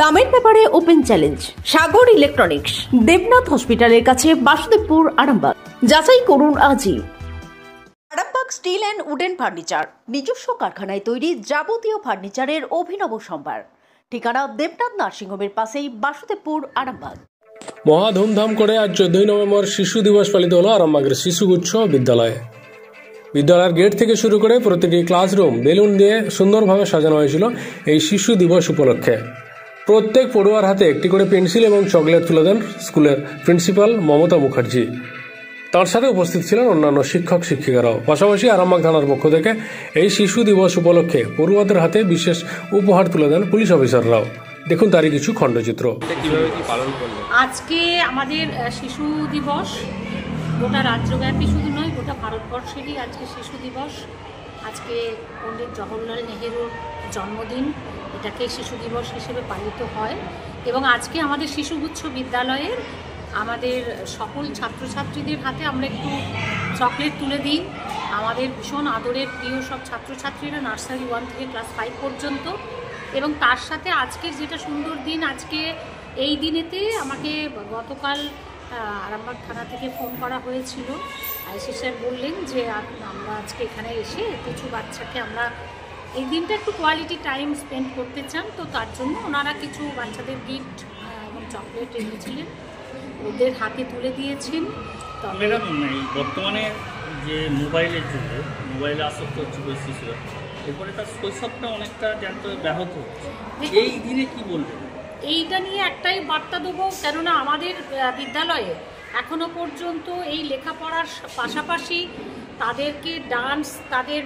দামের ব্যাপারে open challenge সাগর electronics, Debnath হসপিটালের কাছে, বাসুদেবপুর, আরামবাগ। যাচাই করুন আজই। Arambagh steel and wooden furniture, নিজস্ব কারখানায় তৈরি যাবতীয় ফার্নিচারের অভিনব সম্ভার। ঠিকানা দেবনাথ নার্সিংহোমের পাশেই, বাসুদেবপুর, আরামবাগ। মহা ধুমধাম করে আজ 14 নভেম্বর শিশু দিবস পালিত হলো আরামবাগের শিশুগুচ্ছ বিদ্যালয়ে। বিদ্যালয়ের গেট থেকে শুরু করে প্রতিটি ক্লাসরুম বেলুন দিয়ে সুন্দরভাবে সাজানো হয়েছিল এই শিশু দিবস উপলক্ষে। প্রত্যেক পড়ুয়ার হাতে একটি করে পেন্সিল এবং চকলেট তুলে দেন স্কুলের প্রিন্সিপাল মমতা মুখার্জি। তার সাথে উপস্থিত ছিলেন অন্যান্য শিক্ষক শিক্ষিকারাও। পাশাপাশি আরামবাগ থানার পক্ষ থেকে এই শিশু দিবস উপলক্ষে পড়ুয়াদের হাতে বিশেষ উপহার তুলে দেন পুলিশ অফিসাররাও। দেখুন তারই কিছু খণ্ডচিত্র। আজকে আমাদের শিশু দিবস গোটা রাজ্যব্যাপী শুধু নয়, গোটা ভারতবর্ষেরই আজকে শিশু দিবস। আজকে পণ্ডিত জওহরলাল নেহেরুর জন্মদিন, এটাকে শিশু দিবস হিসেবে পালিত হয়। এবং আজকে আমাদের শিশুগুচ্ছ বিদ্যালয়ের আমাদের সকল ছাত্রছাত্রীদের হাতে আমরা একটু চকলেট তুলে দিই। আমাদের ভীষণ আদরের প্রিয় সব ছাত্রছাত্রীরা নার্সারি 1 থেকে ক্লাস 5 পর্যন্ত। এবং তার সাথে আজকের যেটা সুন্দর দিন, আজকে এই দিনেতে আমাকে গতকাল আরামবাগ থানা থেকে ফোন করা হয়েছিল। আইসি স্যার বললেন যে আমরা আজকে এখানে এসে কিছু বাচ্চাকে আমরা এই দিনটা একটু কোয়ালিটি টাইম স্পেন্ড করতে চান, তো তার জন্য ওনারা কিছু বাচ্চাদের গিফট এবং চকলেট এনেছিলেন, ওদের হাতে তুলে দিয়েছেন। ম্যাডাম, বর্তমানে যে মোবাইলের যুগে মোবাইলে আসক্ত হচ্ছে শিশুরা, এরপরে তার শৈশবটা অনেকটা জানতে ব্যাহত হচ্ছে। এই দিনে কি বলবেন? এইটা নিয়ে একটাই বার্তা দেবো, কেননা আমাদের বিদ্যালয়ে এখনো পর্যন্ত এই লেখাপড়ার পাশাপাশি তাদেরকে ডান্স, তাদের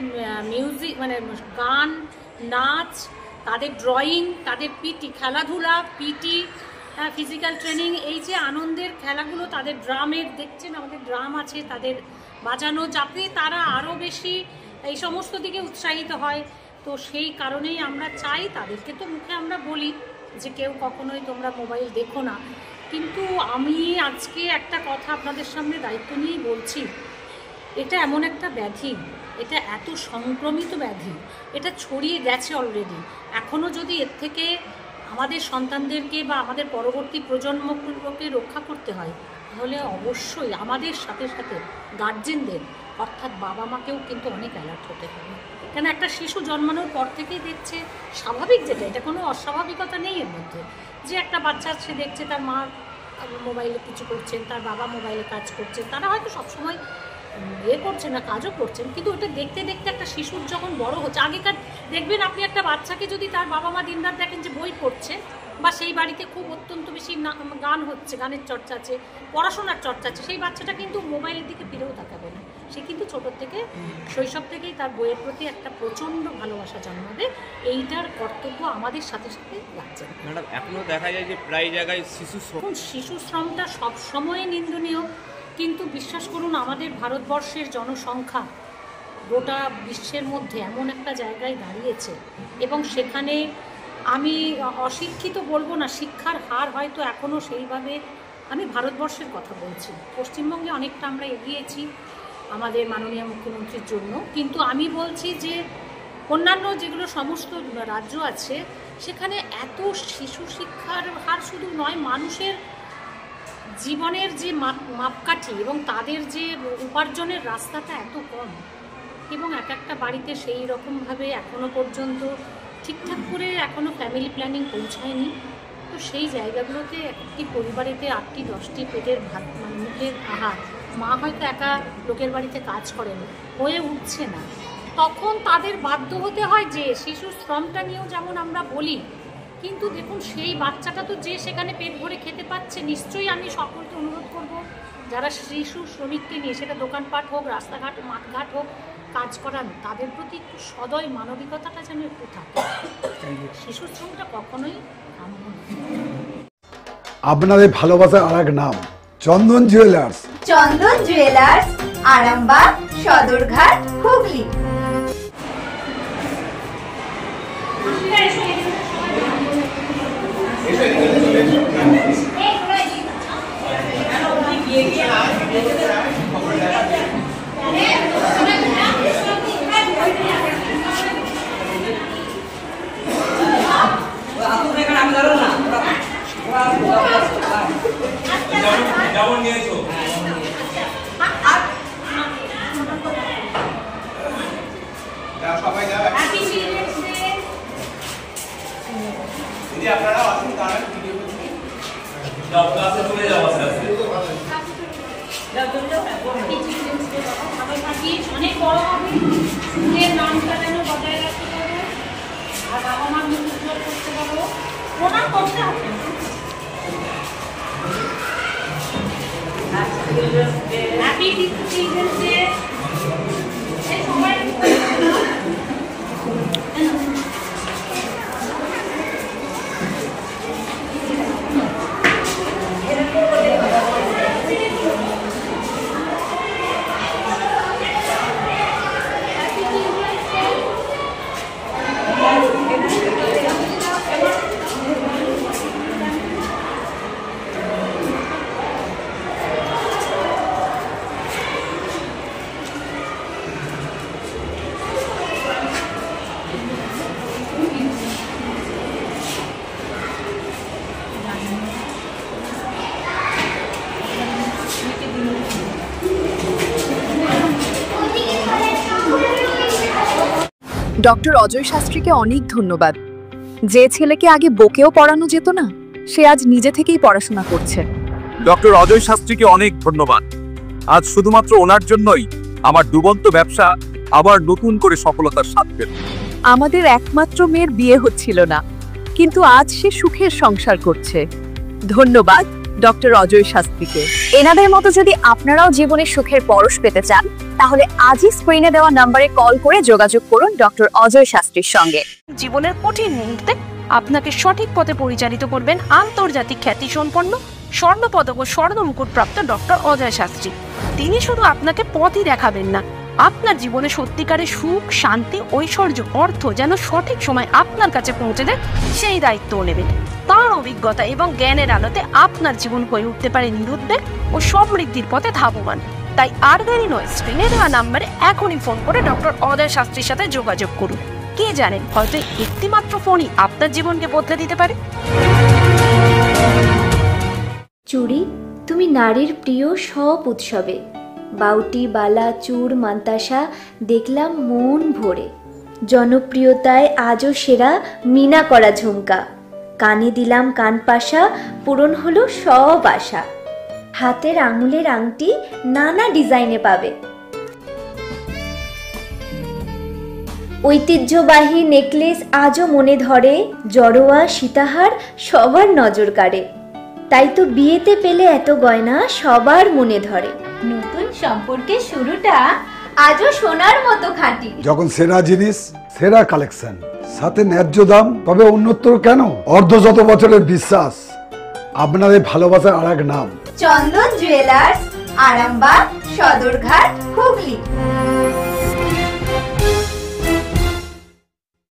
মিউজিক মানে গান, নাচ, তাদের ড্রয়িং, তাদের পিটি খেলাধুলা, পিটি, ফিজিক্যাল ট্রেনিং, এই যে আনন্দের খেলাগুলো, তাদের ড্রামের দেখছেন আমাদের ড্রাম আছে, তাদের বাজানো, যাতে তারা আরও বেশি এই সমস্ত দিকে উৎসাহিত হয়। তো সেই কারণেই আমরা চাই, তাদেরকে তো মুখে আমরা বলি যে কেউ কখনোই তোমরা মোবাইল দেখো না, কিন্তু আমি আজকে একটা কথা আপনাদের সামনে দায়িত্ব নিয়েই বলছি। এটা এমন একটা ব্যাধি, এটা এত সংক্রমিত ব্যাধি, এটা ছড়িয়ে গেছে অলরেডি। এখনও যদি এর থেকে আমাদের সন্তানদেরকে বা আমাদের পরবর্তী প্রজন্মকে রক্ষা করতে হয়, তাহলে অবশ্যই আমাদের সাথে সাথে গার্জেনদের অর্থাৎ বাবা মাকেও কিন্তু অনেক অ্যালার্ট হতে হবে। কেন একটা শিশু জন্মানোর পর থেকেই দেখছে স্বাভাবিক যেটা, এটা কোনো অস্বাভাবিকতা নেই এর মধ্যে, যে একটা বাচ্চা সে দেখছে তার মা মোবাইলে কিছু করছেন, তার বাবা মোবাইলে কাজ করছে, তারা হয়তো সবসময় করছে না, কাজও করছেন, কিন্তু ওটা দেখতে দেখতে একটা শিশুর যখন বড় হচ্ছে, আগেকার দেখবেন আপনি একটা বাচ্চাকে যদি তার বাবা মা দিনরাত দেখেন যে বই পড়ছে বা সেই বাড়িতে খুব অত্যন্ত বেশি গান হচ্ছে, গানের চর্চা আছে, পড়াশোনার চর্চা আছে, সেই বাচ্চাটা কিন্তু মোবাইলের দিকে ফিরেও তাকাবে না। সে কিন্তু ছোটোর থেকে, শৈশব থেকেই তার বইয়ের প্রতি একটা প্রচণ্ড ভালোবাসা জন্মাবে। এইটার কর্তব্য আমাদের সাথে সাথে লাগছে। ম্যাডাম, এখনও দেখা যায় যে প্রায় জায়গায় শিশু শ্রমটা সবসময় নিন্দনীয়, কিন্তু বিশ্বাস করুন আমাদের ভারতবর্ষের জনসংখ্যা গোটা বিশ্বের মধ্যে এমন একটা জায়গায় দাঁড়িয়েছে, এবং সেখানে আমি অশিক্ষিত বলবো না, শিক্ষার হার হয়তো এখনও সেইভাবে, আমি ভারতবর্ষের কথা বলছি, পশ্চিমবঙ্গে অনেকটা আমরা এগিয়েছি আমাদের মাননীয় মুখ্যমন্ত্রীর জন্য, কিন্তু আমি বলছি যে অন্যান্য যেগুলো সমস্ত রাজ্য আছে সেখানে এত শিশু শিক্ষার হার শুধু নয়, মানুষের জীবনের যে মাপকাঠি এবং তাদের যে উপার্জনের রাস্তাটা এত কম, এবং এক একটা বাড়িতে সেই রকমভাবে এখনও পর্যন্ত ঠিকঠাক করে এখনও ফ্যামিলি প্ল্যানিং পৌঁছায়নি। তো সেই জায়গাগুলোতে একটি পরিবারেতে 8টি 10টি পেটের ভাত, মানে মুখের আহার, মা হয়তো একা লোকের বাড়িতে কাজ করেন, হয়ে উঠছে না, তখন তাদের বাধ্য হতে হয় যে শিশু শ্রমটা নিয়েও যেমন আমরা বলি, কিন্তু দেখুন সেই বাচ্চাটা তো যে সেখানে পেট ভরে খেতে পাচ্ছে। নিশ্চয়ই আমি সকলকে অনুরোধ করব, যারা শিশু শ্রমিককে নিয়ে, সেটা দোকানপাট হোক, রাস্তাঘাট, মাঠঘাট হোক, কাজ করান, তাদের প্রতি একটু সদয় মানবিকতাটা যেন একটু থাকে। শিশু শ্রমটা কখনোই কাম্য নয়। আপনাদের ভালোবাসার আর এক নাম চন্দন জুয়েলার্স। চন্দন জুয়েলার্স, আরামবাগ, সদরঘাট, হুগলি। আমি ধরো না। অনেক বড় হবে, স্কুলের নামটা যেন বজায় রাখতে পারবো আর বাবা মার মুখ উজ্জ্বল করতে পারবো, প্রণাম করতে হবে। Happy children's day. সবাই ডক্টর অজয় শাস্ত্রীকে অনেক ধন্যবাদ। যে ছেলেকে আগে বকেও পড়ানো যেত না, সে আজ নিজে থেকেই পড়াশোনা করছে। ডক্টর অজয় শাস্ত্রীকে অনেক ধন্যবাদ। আজ শুধুমাত্র ওনার জন্যই আমার ডুবন্ত ব্যবসা আবার নতুন করে সফলতার স্বাদ পেল। আমাদের একমাত্র মেয়ের বিয়ে হচ্ছিল না, কিন্তু আজ সে সুখের সংসার করছে। ধন্যবাদ ডক্টর অজয় শাস্ত্রীকে। এনাদের মতো যদি আপনারাও জীবনে সুখের পরশ পেতে চান, তাহলে আজই স্ক্রিনে দেওয়া নম্বরে কল করে যোগাযোগ করুন ডক্টর অজয় শাস্ত্রীর সঙ্গে। জীবনের কঠিন মুহূর্তে আপনাকে সঠিক পথে পরিচালিত করবেন আন্তর্জাতিক খ্যাতিসম্পন্ন স্বর্ণপদক ও স্বর্ণ মুকুট প্রাপ্ত ডক্টর অজয় শাস্ত্রী। তিনি শুধু আপনাকে পথই দেখাবেন না, আপনার জীবনে সত্যিকারের সুখ, শান্তি, ঐশ্বর্য, অর্থ যেন সঠিক সময় আপনার কাছে পৌঁছে দেয়, সেই দায়িত্বও নেবেন। তার অভিজ্ঞতা এবং জ্ঞানের আলোতে আপনার জীবন হয়ে উঠতে পারে নিরুদ্বেগ ও সমৃদ্ধির পথে ধাবমান। তাই আর দেরি নয়, স্ক্রিনে দেওয়া নাম্বারে এখনই ফোন করে ডক্টর অজয় শাস্ত্রীর সাথে যোগাযোগ করুন। কে জানেন, হয়তো একটি মাত্র ফোনই আপনার জীবনকে বদলে দিতে পারে। চুড়ি, তুমি নারীর প্রিয় সব উৎসবে। বাউটি, বালা, চূড়, মান্তাসা দেখলাম মন ভরে। জনপ্রিয়তায় আজও সেরা মিনা করা ঝুমকা। কানে দিলাম কানপাশা, পূরণ হলো সব আশা। হাতের আঙুলের আংটি নানা ডিজাইনে পাবে। ঐতিহ্যবাহী নেকলেস আজও মনে ধরে। জড়োয়া, সীতাহার সবার নজর কাড়ে। তাই তো বিয়েতে পেলে এত গয়না সবার মনে ধরে। নতুন সম্পর্কের শুরুটা আজও সোনার মতো খাঁটি। যখন সেরা জিনিস, সেরা কালেকশন, সাথে ন্যায্য দাম, তবে উন্নতর কেন? অর্ধশত বছরের বিশ্বাস, আপনাদের ভালোবাসার আর এক নাম চন্দন জুয়েলার্স, আরামবাগ, সদরঘাট, হুগলি।